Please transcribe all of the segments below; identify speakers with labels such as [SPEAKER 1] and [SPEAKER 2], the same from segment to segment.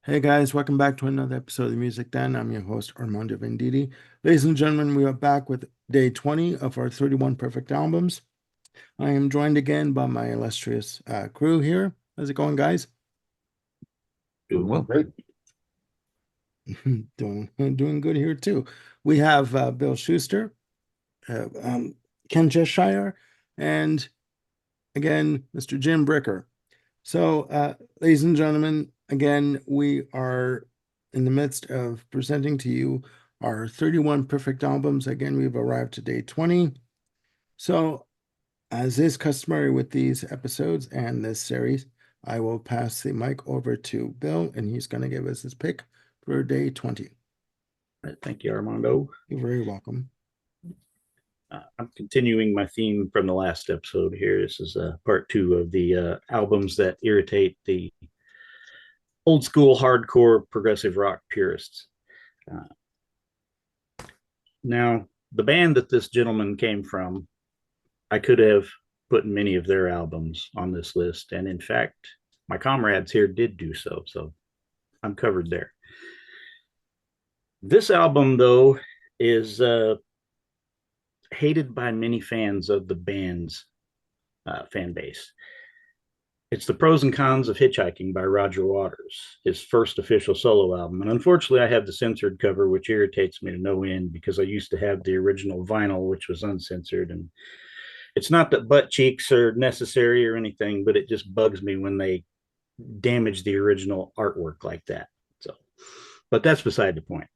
[SPEAKER 1] Hey guys, welcome back to another episode of the Music Den. I'm your host, Armando Venditti. Ladies and gentlemen, we are back with day 20 of our 31 perfect albums. I am joined again by my illustrious crew here. How's it going, guys?
[SPEAKER 2] Doing well. Great.
[SPEAKER 1] Doing good here too. We have Bill Schuster, uh, um, Ken Cheshire, and again, Mr. Jim Bricker. So, ladies and gentlemen, again, we are in the midst of presenting to you our 31 perfect albums. Again, we've arrived to day 20. So, as is customary with these episodes and this series, I will pass the mic over to Bill, and he's going to give us his pick for day 20.
[SPEAKER 2] Thank you, Armando.
[SPEAKER 1] You're very welcome.
[SPEAKER 2] I'm continuing my theme from the last episode here. This is part two of the albums that irritate the old school hardcore progressive rock purists. Uh, Now, the band that this gentleman came from, I could have put many of their albums on this list. And in fact, my comrades here did do so. So I'm covered there. This album, though, is hated by many fans of the band's fan base. It's The Pros and Cons of Hitchhiking by Roger Waters, his first official solo album. And unfortunately, I have the censored cover, which irritates me to no end because I used to have the original vinyl, which was uncensored. And it's not that butt cheeks are necessary or anything, but it just bugs me when they damage the original artwork like that. So, but that's beside the point.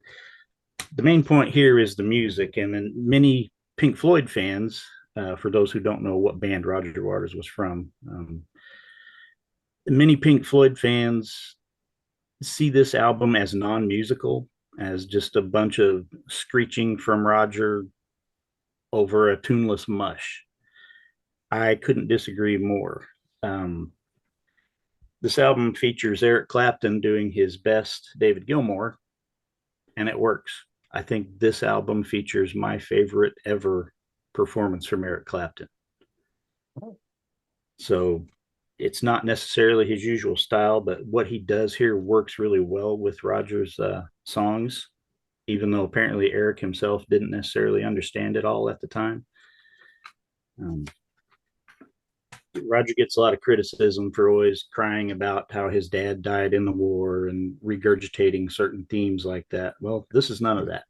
[SPEAKER 2] The main point here is the music, and then many Pink Floyd fans, for those who don't know what band Roger Waters was from, many Pink Floyd fans see this album as non-musical, as just a bunch of screeching from Roger over a tuneless mush. I couldn't disagree more. Um, this album features Eric Clapton doing his best David Gilmour, and it works. I think this album features my favorite ever performance from Eric Clapton. So it's not necessarily his usual style, but what he does here works really well with Roger's songs, even though apparently Eric himself didn't necessarily understand it all at the time. Um, Roger gets a lot of criticism for always crying about how his dad died in the war and regurgitating certain themes like that. Well, this is none of that.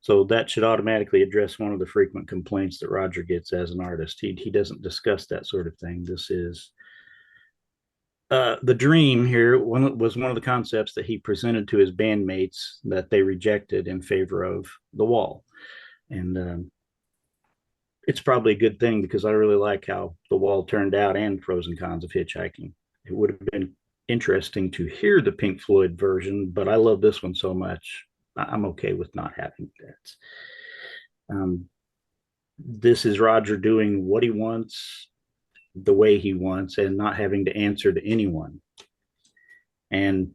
[SPEAKER 2] So that should automatically address one of the frequent complaints that Roger gets as an artist. He doesn't discuss that sort of thing. This is the dream here was one of the concepts that he presented to his bandmates that they rejected in favor of the wall. And it's probably a good thing because I really like how the wall turned out and Pros and Cons of Hitchhiking. It would have been interesting to hear the Pink Floyd version, but I love this one so much. I'm okay with not having that. This is Roger doing what he wants, the way he wants, and not having to answer to anyone. And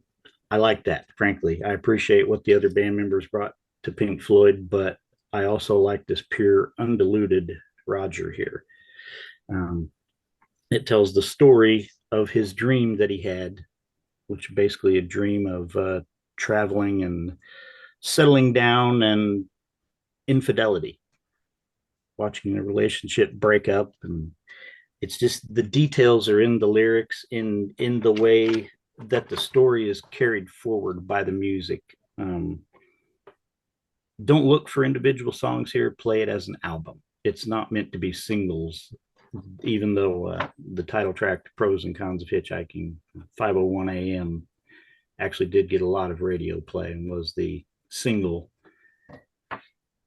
[SPEAKER 2] I like that, frankly. I appreciate what the other band members brought to Pink Floyd, but I also like this pure, undiluted Roger here. Um, it tells the story of his dream that he had, which basically a dream of traveling and settling down and infidelity, watching a relationship break up. And it's just the details are in the lyrics, in the way that the story is carried forward by the music. Don't look for individual songs here, play it as an album. It's not meant to be singles, even though the title track, Pros and Cons of Hitchhiking, 5:01 a.m., actually did get a lot of radio play and was the single.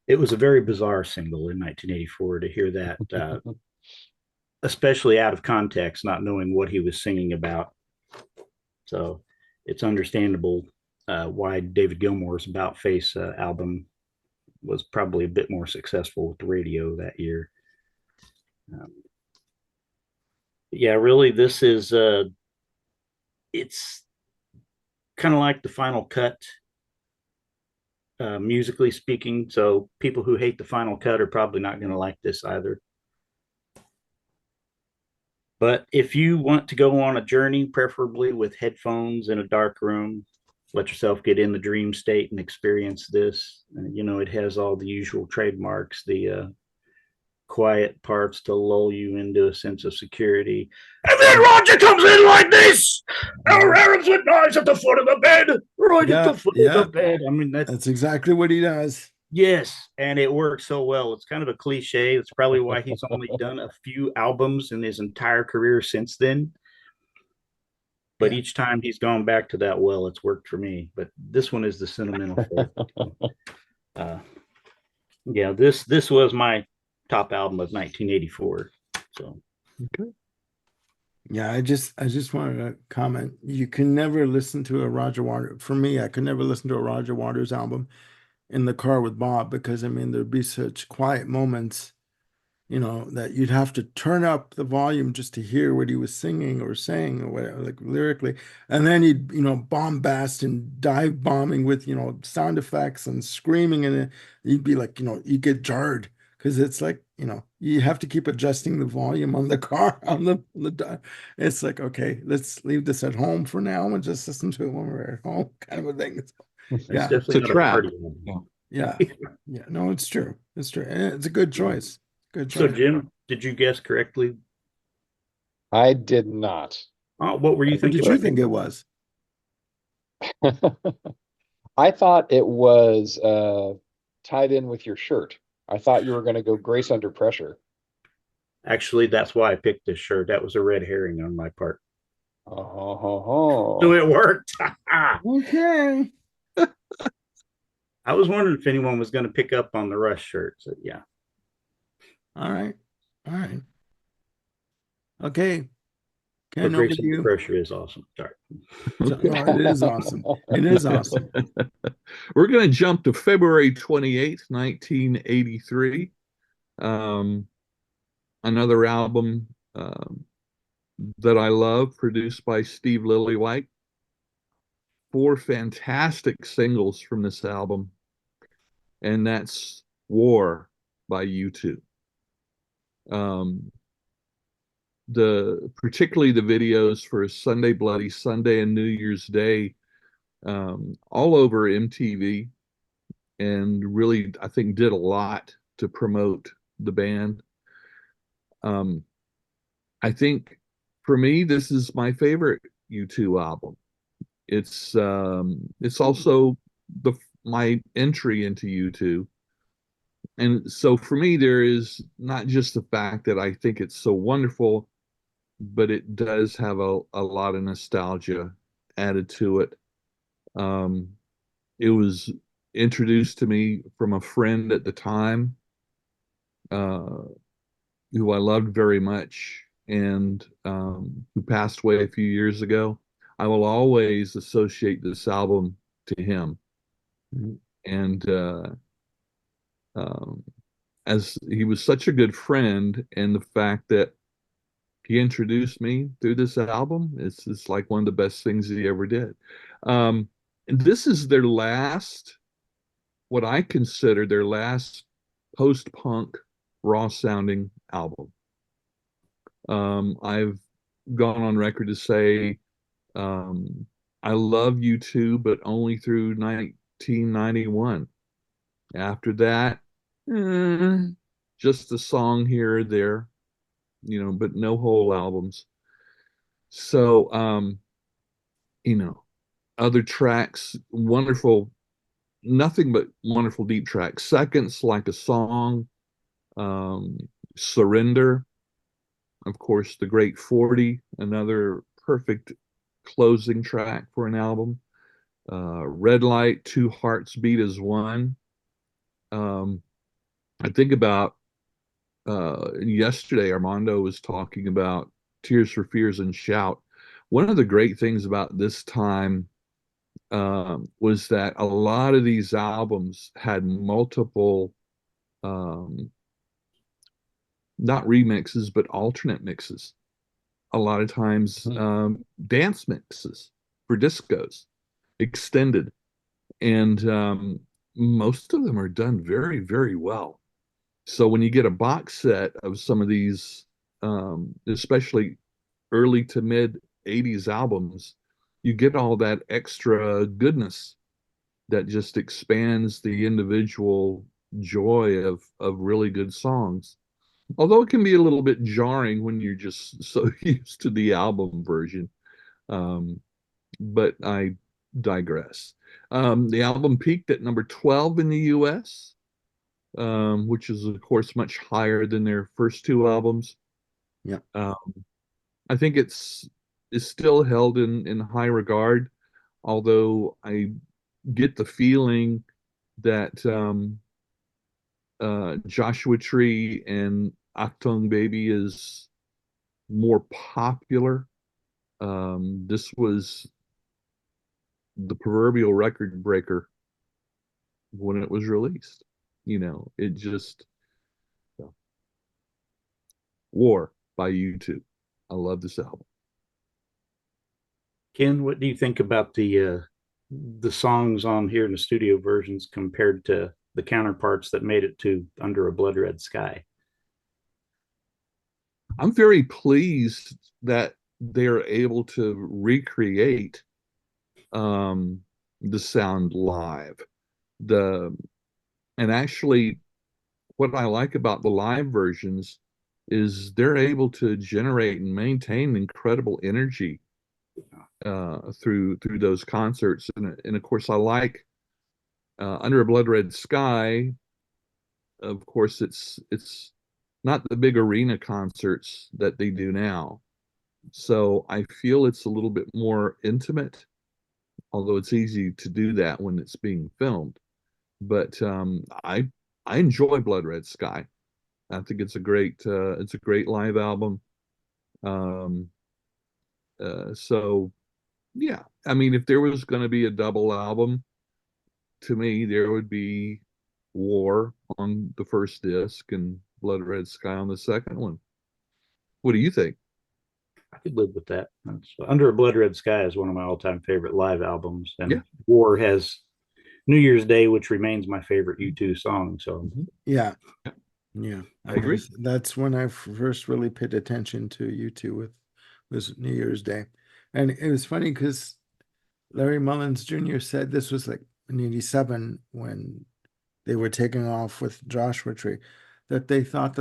[SPEAKER 2] It was a very bizarre single in 1984 to hear that, especially out of context, not knowing what he was singing about. So it's understandable why David Gilmour's About Face album was probably a bit more successful with the radio that year. Um, yeah, really, this is it's kind of like the final cut, musically speaking. So people who hate the final cut are probably not going to like this either. But if you want to go on a journey, preferably with headphones in a dark room, let yourself get in the dream state and experience this. It has all the usual trademarks, the quiet parts to lull you into a sense of security. And then Roger comes in like this. Our Arabs with knives at the foot of the bed, right at
[SPEAKER 1] Yeah,
[SPEAKER 2] the foot of
[SPEAKER 1] yeah,
[SPEAKER 2] the bed. I mean, that's
[SPEAKER 1] that's exactly what he does.
[SPEAKER 2] yes, and it works so well. It's kind of a cliche. It's probably why he's only done a few albums in his entire career since then. But
[SPEAKER 1] Yeah.
[SPEAKER 2] each time he's gone back to that well, it's worked for me. But this one is the sentimental favorite. Uh, yeah, this was my top album of 1984. So
[SPEAKER 3] Okay.
[SPEAKER 1] Yeah, I just wanted to comment. You can never listen to a Roger Waters. For me, I could never listen to a Roger Waters album in the car with Bob because I mean there'd be such quiet moments, that you'd have to turn up the volume just to hear what he was singing or saying or whatever, like lyrically. And then he'd, bombast and dive bombing with, sound effects and screaming, and you'd be like, you get jarred because it's like, you have to keep adjusting the volume on the car it's like, okay, let's leave this at home for now and just listen to it when we're at home, kind of a thing.
[SPEAKER 2] it's
[SPEAKER 1] Yeah,
[SPEAKER 2] definitely
[SPEAKER 3] It's a
[SPEAKER 2] not a
[SPEAKER 3] trap.
[SPEAKER 2] party album.
[SPEAKER 3] Yeah.
[SPEAKER 1] yeah, yeah. No, it's true. It's true. And it's a good choice. Good
[SPEAKER 2] So,
[SPEAKER 1] choice.
[SPEAKER 2] Jim, did you guess correctly?
[SPEAKER 4] I did not.
[SPEAKER 2] What were you
[SPEAKER 1] What did
[SPEAKER 2] thinking?
[SPEAKER 1] you think it was?
[SPEAKER 4] I thought it was tied in with your shirt. I thought you were going to go Grace Under Pressure.
[SPEAKER 2] Actually, that's why I picked this shirt. That was a red herring on my part.
[SPEAKER 4] Oh,
[SPEAKER 2] So it worked.
[SPEAKER 1] Okay.
[SPEAKER 2] I was wondering if anyone was going to pick up on the Rush shirt. So, yeah.
[SPEAKER 1] All right. All right. Okay.
[SPEAKER 2] But
[SPEAKER 1] Ken, over
[SPEAKER 2] Grace
[SPEAKER 1] to
[SPEAKER 2] Under
[SPEAKER 1] you.
[SPEAKER 2] Pressure is awesome. Sorry.
[SPEAKER 1] So, no, it is awesome. It is awesome.
[SPEAKER 3] We're going to jump to February 28th, 1983. Another album that I love, produced by Steve Lillywhite. 4 fantastic singles from this album, and that's War by U2. Particularly the videos for Sunday Bloody Sunday and New Year's Day, all over MTV, and really I think did a lot to promote the band. I think for me this is my favorite U2 album. It's also my entry into U2. And so for me, there is not just the fact that I think it's so wonderful, but it does have a lot of nostalgia added to it. It was introduced to me from a friend at the time, uh, who I loved very much, and who passed away a few years ago. I will always associate this album to him. And um, as he was such a good friend, and the fact that he introduced me through this album, it's like one of the best things he ever did. And this is their last, what I consider their last post-punk raw sounding album. I've gone on record to say I love U2, but only through 1991. After that, just a song here or there, but no whole albums. So, other tracks, wonderful, nothing but wonderful deep tracks. Seconds Like a Song, Surrender, of course, The Great 40, another perfect closing track for an album. Red Light, Two Hearts Beat as One. I think about yesterday, Armando was talking about Tears for Fears and Shout. One of the great things about this time was that a lot of these albums had multiple, not remixes, but alternate mixes. A lot of times, dance mixes for discos, extended. And most of them are done very, very well. So when you get a box set of some of these, especially early to mid 80s albums, you get all that extra goodness that just expands the individual joy of really good songs. Although it can be a little bit jarring when you're just so used to the album version. Um, but I digress. The album peaked at number 12 in the US, which is, of course, much higher than their first two albums.
[SPEAKER 1] Yeah.
[SPEAKER 3] I think it's still held in high regard, although I get the feeling that Joshua Tree and Achtung Baby is more popular. This was the proverbial record breaker when it was released. It just War by U2. I love this album.
[SPEAKER 2] Ken, what do you think about the songs on here in the studio versions compared to the counterparts that made it to Under a Blood Red Sky?
[SPEAKER 3] I'm very pleased that they're able to recreate the sound live. And actually, what I like about the live versions is they're able to generate and maintain incredible energy through those concerts. And of course, I like Under a Blood Red Sky. Of course, it's not the big arena concerts that they do now. So I feel it's a little bit more intimate, although it's easy to do that when it's being filmed. But I enjoy Blood Red Sky. I think it's a great live album. Um, so yeah, I mean, if there was going to be a double album, to me, there would be War on the first disc and Blood Red Sky on the second one. What do you think?
[SPEAKER 2] I could live with that. Under a Blood Red Sky is one of my all-time favorite live albums, and
[SPEAKER 3] Yeah.
[SPEAKER 2] War has New Year's Day, which remains my favorite U2 song. So
[SPEAKER 1] Yeah. Yeah.
[SPEAKER 3] I agree.
[SPEAKER 1] That's when I first really paid attention to U2 was New Year's Day. And it was funny because Larry Mullins Jr. said this was like in 87 when they were taking off with Joshua Tree, that he thought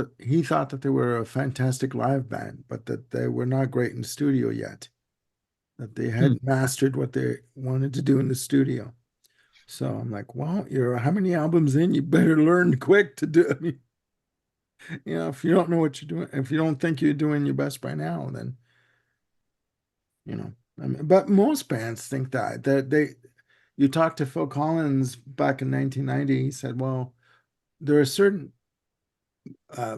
[SPEAKER 1] that they were a fantastic live band, but that they were not great in the studio yet, that they hadn't mastered what they wanted to do in the studio. So I'm like, well, you're how many albums in? You better learn quick to do. I mean, if you don't know what you're doing, if you don't think you're doing your best by now, then I mean, but most bands think that you talk to Phil Collins back in 1990, he said, well, there are certain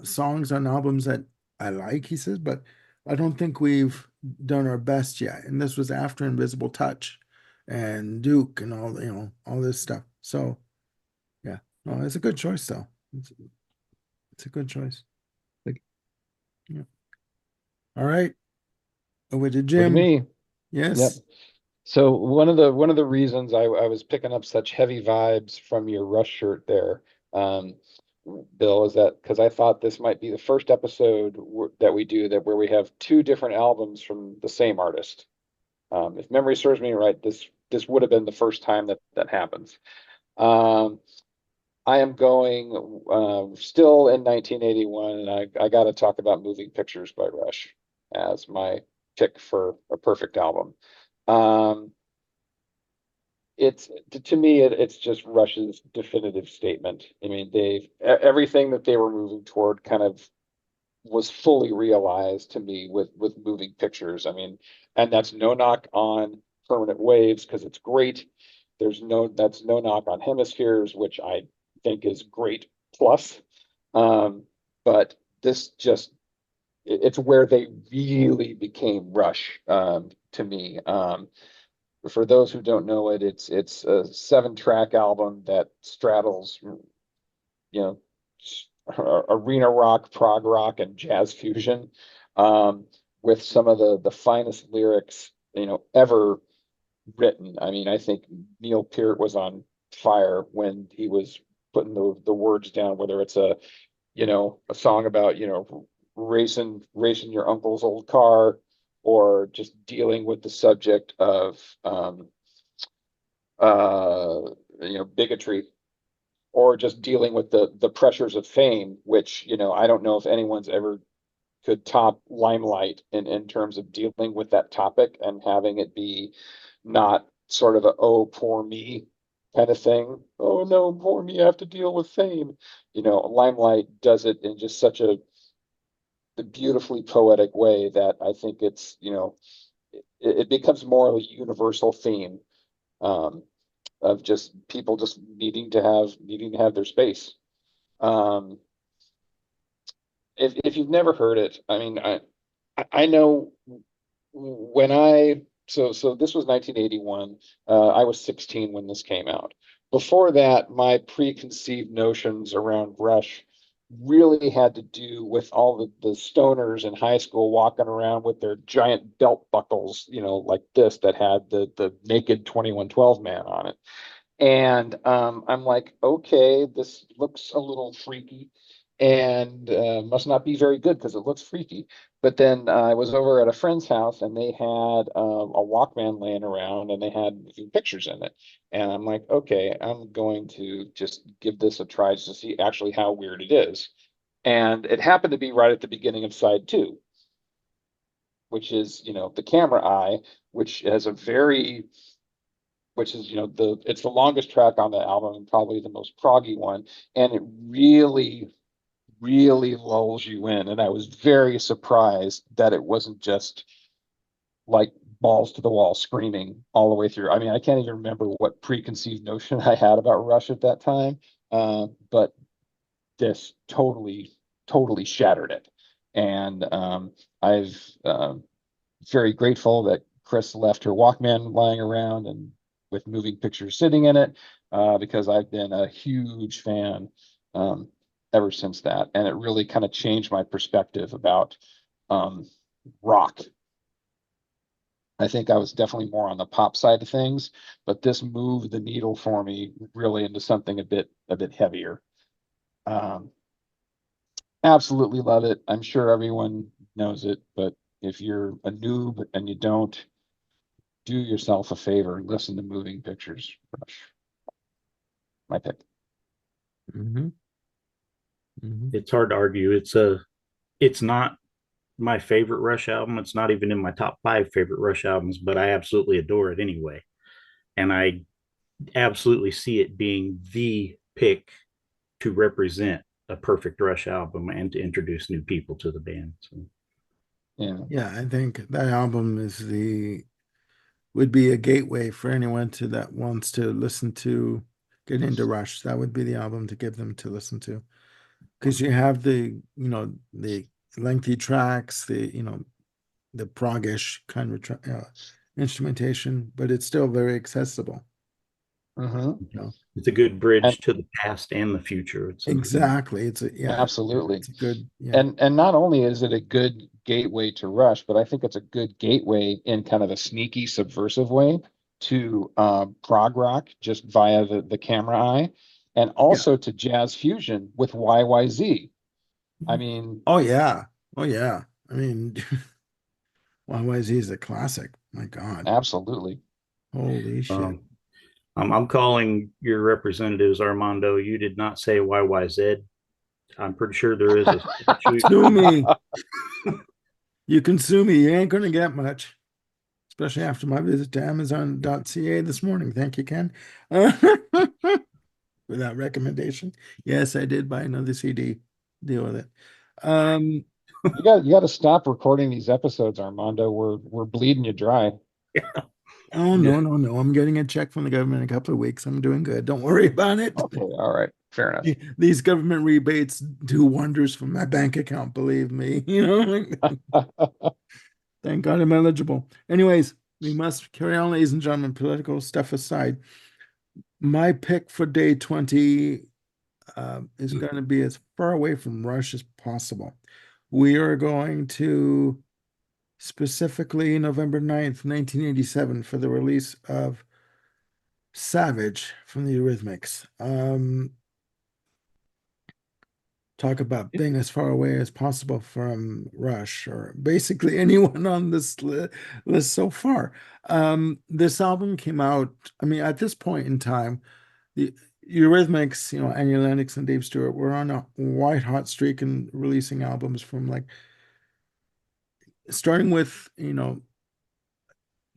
[SPEAKER 1] songs on albums that I like, he says, but I don't think we've done our best yet. And this was after Invisible Touch and Duke and all this stuff. So yeah, no, it's a good choice though. It's a good choice. Yeah. All right. Over to
[SPEAKER 4] Look at
[SPEAKER 1] Jim.
[SPEAKER 4] me.
[SPEAKER 1] Yes.
[SPEAKER 4] Yep. So one of the reasons I was picking up such heavy vibes from your Rush shirt there, Bill, is that because I thought this might be the first episode that we do that where we have two different albums from the same artist. If memory serves me right, this would have been the first time that happens. I am going still in 1981, and I got to talk about Moving Pictures by Rush as my pick for a perfect album. It's to me, it's just Rush's definitive statement. I mean, everything that they were moving toward kind of was fully realized to me with Moving Pictures. I mean, and that's no knock on Permanent Waves because it's great. That's no knock on Hemispheres, which I think is great plus. But this just it's where they really became Rush to me. For those who don't know it, it's a 7-track album that straddles, arena rock, prog rock, and jazz fusion, with some of the finest lyrics ever written. I mean, I think Neil Peart was on fire when he was putting the words down, whether it's a song about racing your uncle's old car, or just dealing with the subject of bigotry, or just dealing with the pressures of fame, which, I don't know if anyone's ever could top Limelight in terms of dealing with that topic and having it be not sort of a, oh, poor me kind of thing. Oh no, poor me, I have to deal with fame. Limelight does it in just such a beautifully poetic way that I think it becomes more of a universal theme, um, of just people just needing to have their space. Um, if you've never heard it, I mean, I know when so this was 1981. I was 16 when this came out. Before that, my preconceived notions around Rush really had to do with all the stoners in high school walking around with their giant belt buckles, like this, that had the naked 2112 man on it. And I'm like, okay, this looks a little freaky, and must not be very good because it looks freaky. But then I was over at a friend's house, and they had a Walkman laying around, and they had a few pictures in it. And I'm like, okay, I'm going to just give this a try just to see actually how weird it is. And it happened to be right at the beginning of side two, which is, the camera eye, which has a very which is, it's the longest track on the album and probably the most proggy one. And it really, really lulls you in. And I was very surprised that it wasn't just like balls to the wall screaming all the way through. I mean, I can't even remember what preconceived notion I had about Rush at that time. But this totally, totally shattered it. And I've very grateful that Chris left her Walkman lying around and with moving pictures sitting in it, because I've been a huge fan ever since that. And it really kind of changed my perspective about rock. I think I was definitely more on the pop side of things, but this moved the needle for me really into something a bit heavier. Um, Absolutely love it. I'm sure everyone knows it, but if you're a noob and you don't, do yourself a favor and listen to Moving Pictures Rush. My pick.
[SPEAKER 1] Mm-hmm. Mm-hmm.
[SPEAKER 2] It's hard to argue. It's not my favorite Rush album. It's not even in my top 5 favorite Rush albums, but I absolutely adore it anyway. And I absolutely see it being the pick to represent a perfect Rush album and to introduce new people to the band. So.
[SPEAKER 4] Yeah.
[SPEAKER 1] Yeah, I think that album would be a gateway for anyone that wants to listen to get into Rush. That would be the album to give them to listen to. Because you have the lengthy tracks, the proggish kind of instrumentation, but it's still very accessible.
[SPEAKER 4] Mm-hmm.
[SPEAKER 2] It's a good bridge
[SPEAKER 4] And
[SPEAKER 2] to the past and the future.
[SPEAKER 1] Exactly.
[SPEAKER 4] absolutely.
[SPEAKER 1] It's a good,
[SPEAKER 4] And not only is it a good gateway to Rush, but I think it's a good gateway in kind of a sneaky, subversive way to prog rock, just via the camera eye, and also to jazz fusion with YYZ. I mean,
[SPEAKER 1] oh yeah. Oh yeah. I mean, YYZ is a classic. My God.
[SPEAKER 4] absolutely.
[SPEAKER 1] Holy shit.
[SPEAKER 2] I'm calling your representatives, Armando. You did not say YYZ. I'm pretty sure there is a
[SPEAKER 1] Sue me. You can sue me. You ain't gonna get much. Especially after my visit to Amazon.ca this morning. Thank you, Ken. For that recommendation. Yes, I did buy another CD. Deal with it.
[SPEAKER 4] You got to stop recording these episodes, Armando. We're bleeding you dry.
[SPEAKER 1] Oh no, no, no. I'm getting a check from the government in a couple of weeks. I'm doing good. Don't worry about it.
[SPEAKER 4] Okay, all right, fair enough.
[SPEAKER 1] These government rebates do wonders for my bank account, believe me. Thank God I'm eligible. Anyways, we must carry on, ladies and gentlemen, political stuff aside. My pick for day 20 is going to be as far away from Rush as possible. We are going to specifically November 9th, 1987, for the release of Savage from the Eurythmics. talk about being as far away as possible from Rush or basically anyone on this list so far. This album came out, I mean, at this point in time, the Eurythmics, Annie Lennox and Dave Stewart were on a white hot streak and releasing albums from like starting with,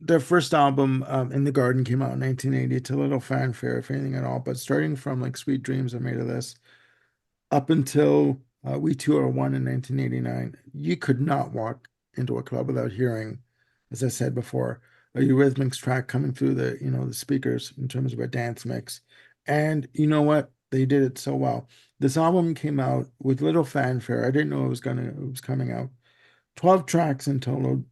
[SPEAKER 1] their first album, In the Garden, came out in 1980 to little fanfare, if anything at all. But starting from like Sweet Dreams, I Made of This, up until We Two Are One in 1989, you could not walk into a club without hearing, as I said before, a Eurythmics track coming through the speakers in terms of a dance mix. And you know what? They did it so well. This album came out with little fanfare. I didn't know it was coming out. 12 tracks in total.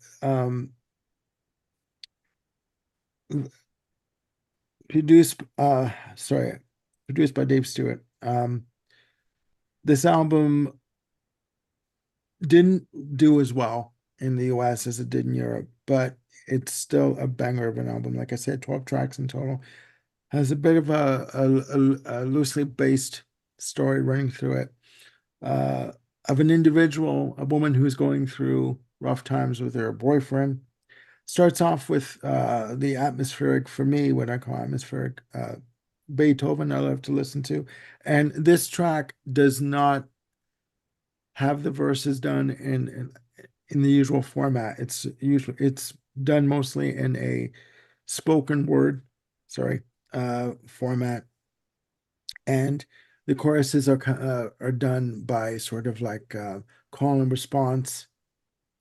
[SPEAKER 1] Produced produced by Dave Stewart. This album didn't do as well in the US as it did in Europe, but it's still a banger of an album. Like I said, 12 tracks in total. Has a bit of a loosely based story running through it, of an individual, a woman who's going through rough times with her boyfriend. Starts off with the atmospheric, for me, what I call atmospheric Beethoven I love to listen to. And this track does not have the verses done in the usual format. It's done mostly in a spoken word, format, and the choruses are done by sort of like call and response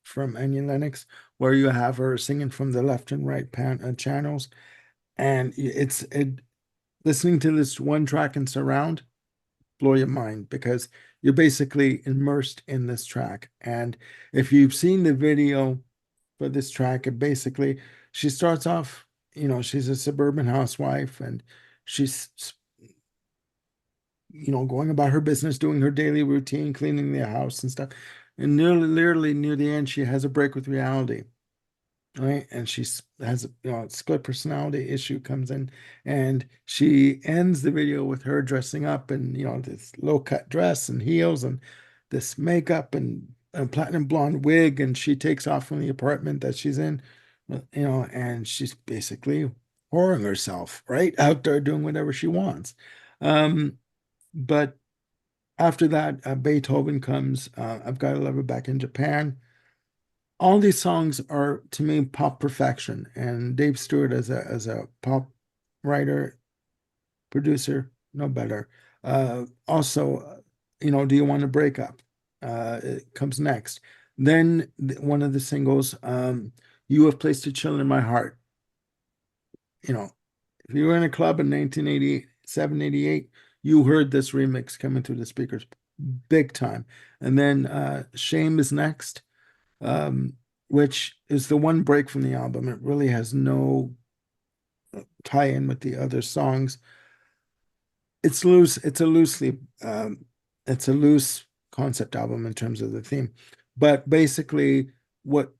[SPEAKER 1] from Annie Lennox, where you have her singing from the left and right channels, and listening to this one track in surround blow your mind because you're basically immersed in this track. And if you've seen the video for this track, she starts off, she's a suburban housewife and she's going about her business, doing her daily routine, cleaning the house and stuff. And literally near the end, she has a break with reality, right? And she has a split personality issue comes in, and she ends the video with her dressing up in this low cut dress and heels and this makeup and a platinum blonde wig, and she takes off from the apartment that she's in, and she's basically whoring herself right out there doing whatever she wants. But after that, Beethoven comes. I've Got to Love Her Back in Japan. All these songs are, to me, pop perfection. And Dave Stewart, as a pop writer, producer, no better. Also, Do You Want to Break Up? It comes next. Then one of the singles, You Have Placed a Chill in My Heart. If you were in a club in 1987, 88, you heard this remix coming through the speakers big time. And then Shame is next, which is the one break from the album. It really has no tie-in with the other songs. It's loose. It's a loose concept album in terms of the theme. But basically, what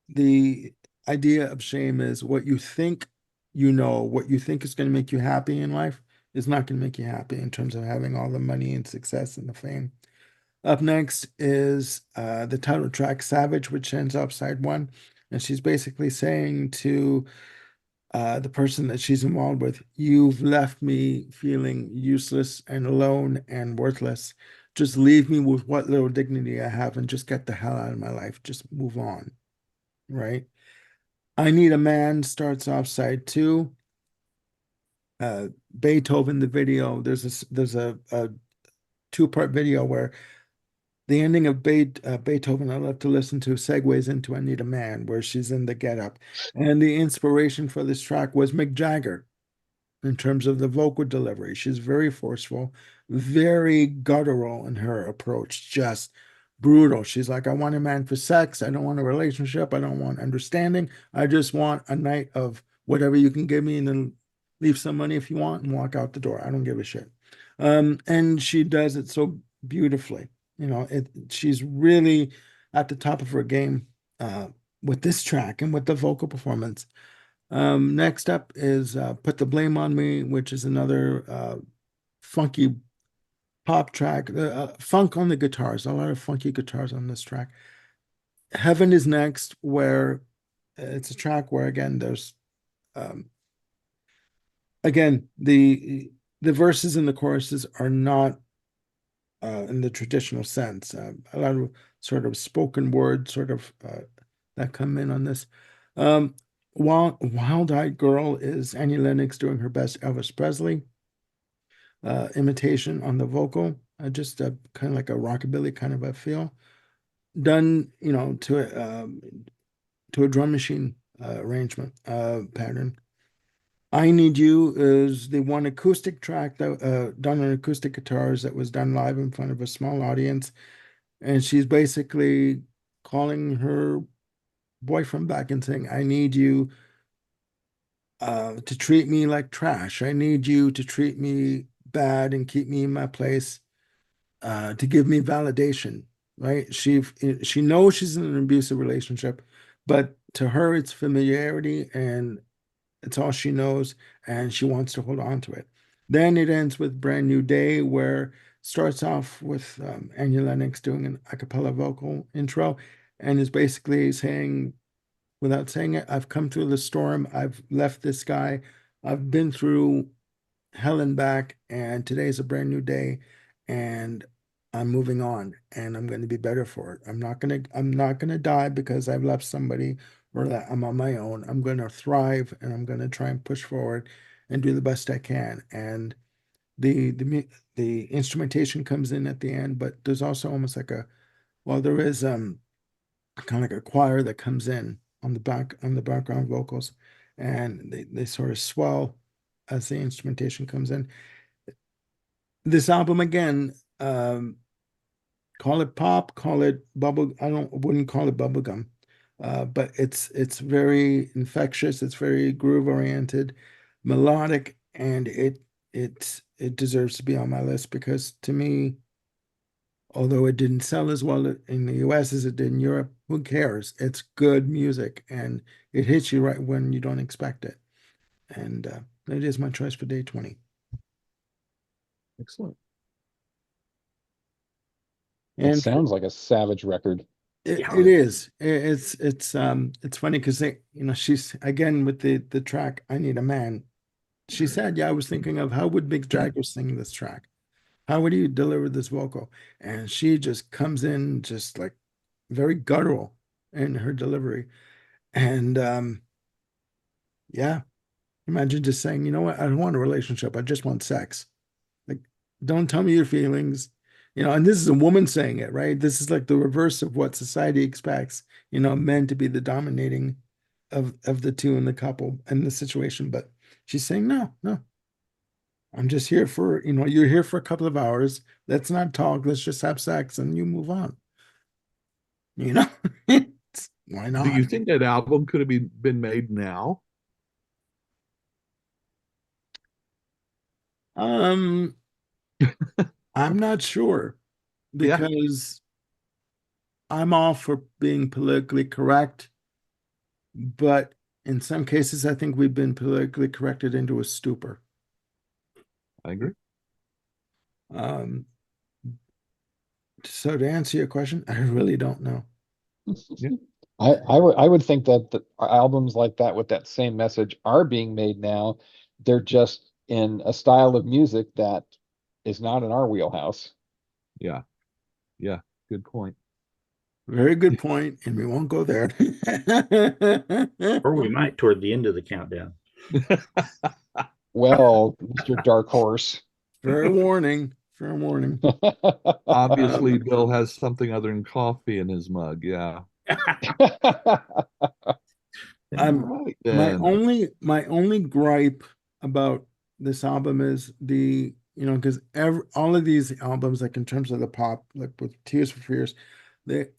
[SPEAKER 1] the idea of Shame is, what you think what you think is going to make you happy in life is not going to make you happy in terms of having all the money and success and the fame. Up next is the title track, Savage, which ends up side one. And she's basically saying to the person that she's involved with, you've left me feeling useless and alone and worthless. Just leave me with what little dignity I have and just get the hell out of my life. Just move on, right? I Need a Man starts off side two. Beethoven, the video, there's a two-part video where the ending of Beethoven I love to listen to segues into I Need a Man, where she's in the getup. And the inspiration for this track was Mick Jagger in terms of the vocal delivery. She's very forceful, very guttural in her approach, just brutal. She's like, I want a man for sex. I don't want a relationship. I don't want understanding. I just want a night of whatever you can give me, and then leave some money if you want and walk out the door. I don't give a shit. And she does it so beautifully. She's really at the top of her game with this track and with the vocal performance. Next up is Put the Blame on Me, which is another funky pop track, funk on the guitars, a lot of funky guitars on this track. Heaven is Next, where it's a track where again there's again the verses and the choruses are not in the traditional sense. A lot of sort of spoken word sort of that come in on this. Wild Eyed Girl is Annie Lennox doing her best Elvis Presley imitation on the vocal, just kind of like a rockabilly kind of a feel, done to a drum machine arrangement pattern. I Need You is the one acoustic track that done on acoustic guitars that was done live in front of a small audience, and she's basically calling her boyfriend back and saying, "I need you to treat me like trash. I need you to treat me bad and keep me in my place, to give me validation." Right? She knows she's in an abusive relationship, but to her it's familiarity and it's all she knows, and she wants to hold on to it. Then it ends with Brand New Day, where starts off with Annie Lennox doing an a cappella vocal intro, and is basically saying, without saying it, I've come through the storm, I've left this guy, I've been through hell and back, and today's a brand new day, and I'm moving on, and I'm going to be better for it. I'm not gonna die because I've left somebody or that I'm on my own. I'm going to thrive, and I'm going to try and push forward and do the best I can. And the instrumentation comes in at the end, but there's also almost like there is kind of like a choir that comes in on the background vocals, and they sort of swell as the instrumentation comes in. This album again, call it pop, call it bubble. Wouldn't call it bubblegum, but it's very infectious. It's very groove oriented, melodic, and it deserves to be on my list because to me, although it didn't sell as well in the US as it did in Europe, who cares? It's good music and it hits you right when you don't expect it. And it is my choice for day 20.
[SPEAKER 3] Excellent.
[SPEAKER 4] It
[SPEAKER 1] And
[SPEAKER 4] sounds like a savage record.
[SPEAKER 1] it is. It's funny because she's again with the track I Need a Man. She said, "Yeah, I was thinking of how would Mick Jagger sing this track? How would he deliver this vocal?" And she just comes in just like very guttural in her delivery. And yeah, imagine just saying, "You know what? I don't want a relationship. I just want sex. Like, don't tell me your feelings." And this is a woman saying it, right? This is like the reverse of what society expects, men to be the dominating of the two in the couple and the situation. But she's saying, no, no. I'm just here for, you're here for a couple of hours. Let's not talk. Let's just have sex and you move on. You know, why
[SPEAKER 3] Do
[SPEAKER 1] not?
[SPEAKER 3] you think that album could have been made now?
[SPEAKER 1] Um, I'm not sure
[SPEAKER 3] Yeah,
[SPEAKER 1] because I'm all for being politically correct, but in some cases, I think we've been politically corrected into a stupor.
[SPEAKER 3] I agree.
[SPEAKER 1] Um, so to answer your question, I really don't know.
[SPEAKER 3] Yeah.
[SPEAKER 4] I would think that the albums like that with that same message are being made now. They're just in a style of music that is not in our wheelhouse.
[SPEAKER 3] Yeah. Yeah. Good point.
[SPEAKER 1] Very good point, and we won't go there.
[SPEAKER 2] Or we might toward the end of the countdown.
[SPEAKER 4] Well, Mr. Dark Horse.
[SPEAKER 1] Fair warning. Fair warning.
[SPEAKER 3] Obviously, Bill has something other than coffee in his mug. Yeah.
[SPEAKER 1] I'm
[SPEAKER 3] Right
[SPEAKER 1] my
[SPEAKER 3] then.
[SPEAKER 1] only gripe about this album is because all of these albums, like in terms of the pop, like with Tears for Fears,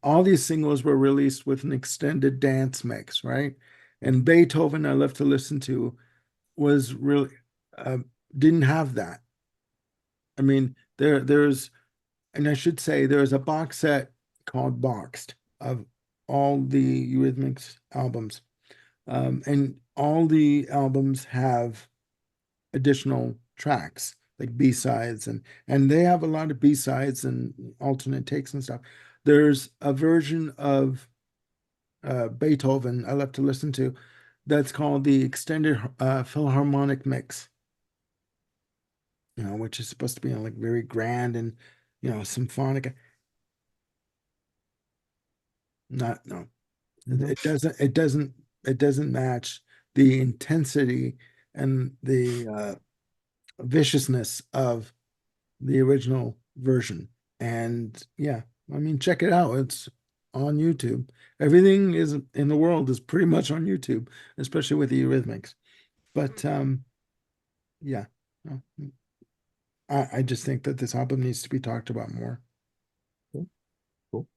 [SPEAKER 1] all these singles were released with an extended dance mix, right? And Beethoven, I love to listen to, was really uh, didn't have that. I mean, and I should say there's a box set called Boxed of all the Eurythmics albums. And all the albums have additional tracks like B-sides, and they have a lot of B-sides and alternate takes and stuff. There's a version of Beethoven I love to listen to that's called the Extended Philharmonic Mix, which is supposed to be like very grand and symphonic. Not no,
[SPEAKER 3] Mhm.
[SPEAKER 1] it doesn't match the intensity and the viciousness of the original version. And yeah, I mean, check it out. It's on YouTube. Everything is in the world is pretty much on YouTube, especially with the Eurythmics. But yeah, no, I just think that this album needs to be talked about more.
[SPEAKER 3] Cool.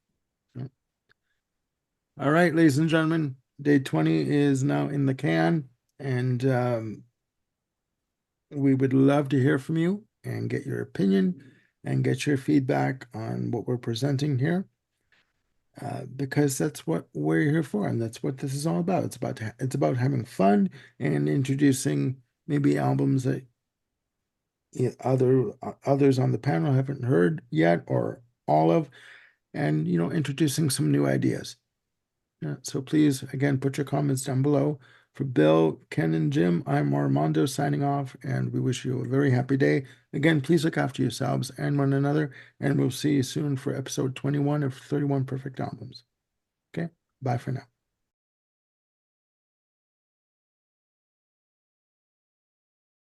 [SPEAKER 1] Yeah. All right, ladies and gentlemen, day 20 is now in the can, and we would love to hear from you and get your opinion and get your feedback on what we're presenting here. Because that's what we're here for, and that's what this is all about. It's about having fun and introducing maybe albums that others on the panel haven't heard yet, or all of, and introducing some new ideas. Yeah, so please, again, put your comments down below. For Bill, Ken, and Jim, I'm Armando signing off, and we wish you a very happy day. Again, please look after yourselves and one another, and we'll see you soon for episode 21 of 31 Perfect Albums. Okay, bye for now.